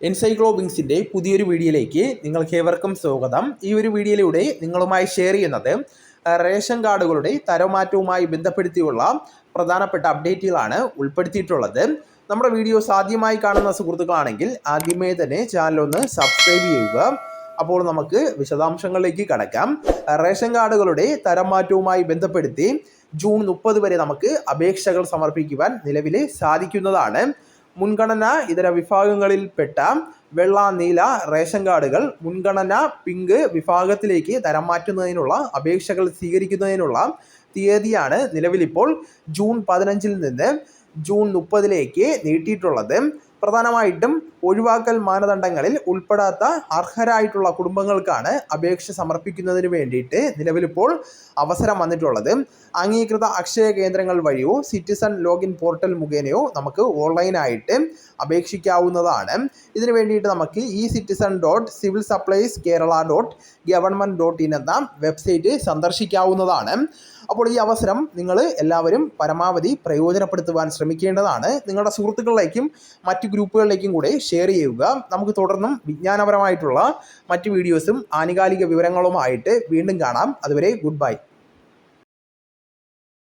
എൻസൈക്ലോബിങ്സിൻ്റെ പുതിയൊരു വീഡിയോയിലേക്ക് നിങ്ങൾക്ക് ഏവർക്കും സ്വാഗതം. ഈ ഒരു വീഡിയോയിലൂടെ നിങ്ങളുമായി ഷെയർ ചെയ്യുന്നത് റേഷൻ കാർഡുകളുടെ തരമാറ്റവുമായി ബന്ധപ്പെടുത്തിയുള്ള പ്രധാനപ്പെട്ട അപ്ഡേറ്റുകളാണ് ഉൾപ്പെടുത്തിയിട്ടുള്ളത്. നമ്മുടെ വീഡിയോസ് ആദ്യമായി കാണുന്ന സുഹൃത്തുക്കളാണെങ്കിൽ ആദ്യമേ തന്നെ ചാനലൊന്ന് സബ്സ്ക്രൈബ് ചെയ്യുക. അപ്പോൾ നമുക്ക് വിശദാംശങ്ങളിലേക്ക് കടക്കാം. റേഷൻ കാർഡുകളുടെ തരംമാറ്റവുമായി ബന്ധപ്പെടുത്തി ജൂൺ 30 വരെ നമുക്ക് അപേക്ഷകൾ സമർപ്പിക്കുവാൻ നിലവിൽ സാധിക്കുന്നതാണ്. മുൻഗണന ഇതര വിഭാഗങ്ങളിൽപ്പെട്ട വെള്ള നീല റേഷൻ കാർഡുകൾ മുൻഗണന പിങ്ക് വിഭാഗത്തിലേക്ക് തരം മാറ്റുന്നതിനുള്ള അപേക്ഷകൾ സ്വീകരിക്കുന്നതിനുള്ള തീയതിയാണ് നിലവിലിപ്പോൾ ജൂൺ 15 നിന്ന് ജൂൺ 30 നീട്ടിയിട്ടുള്ളത്. പ്രധാനമായിട്ടും ഒഴിവാക്കൽ മാനദണ്ഡങ്ങളിൽ ഉൾപ്പെടാത്ത അർഹരായിട്ടുള്ള കുടുംബങ്ങൾക്കാണ് അപേക്ഷ സമർപ്പിക്കുന്നതിന് വേണ്ടിയിട്ട് നിലവിലിപ്പോൾ അവസരം വന്നിട്ടുള്ളത്. അംഗീകൃത അക്ഷയ കേന്ദ്രങ്ങൾ വഴിയോ സിറ്റിസൺ ലോഗിൻ പോർട്ടൽ മുഖേനയോ നമുക്ക് ഓൺലൈനായിട്ട് അപേക്ഷിക്കാവുന്നതാണ്. ഇതിനു വേണ്ടിയിട്ട് നമുക്ക് citizen.civilsupplieskerala.government.in എന്ന വെബ്സൈറ്റ് സന്ദർശിക്കാവുന്നതാണ്. അപ്പോൾ ഈ അവസരം നിങ്ങൾ എല്ലാവരും പരമാവധി പ്രയോജനപ്പെടുത്തുവാൻ ശ്രമിക്കേണ്ടതാണ്. നിങ്ങളുടെ സുഹൃത്തുക്കളിലേക്കും മറ്റ് ഗ്രൂപ്പുകളിലേക്കും കൂടെ ഷെയർ ചെയ്യുക. നമുക്ക് തുടർന്നും വിജ്ഞാനപരമായിട്ടുള്ള മറ്റ് വീഡിയോസും ആനുകാലിക വിവരങ്ങളുമായിട്ട് വീണ്ടും കാണാം. അതുവരെ ഗുഡ് ബൈ.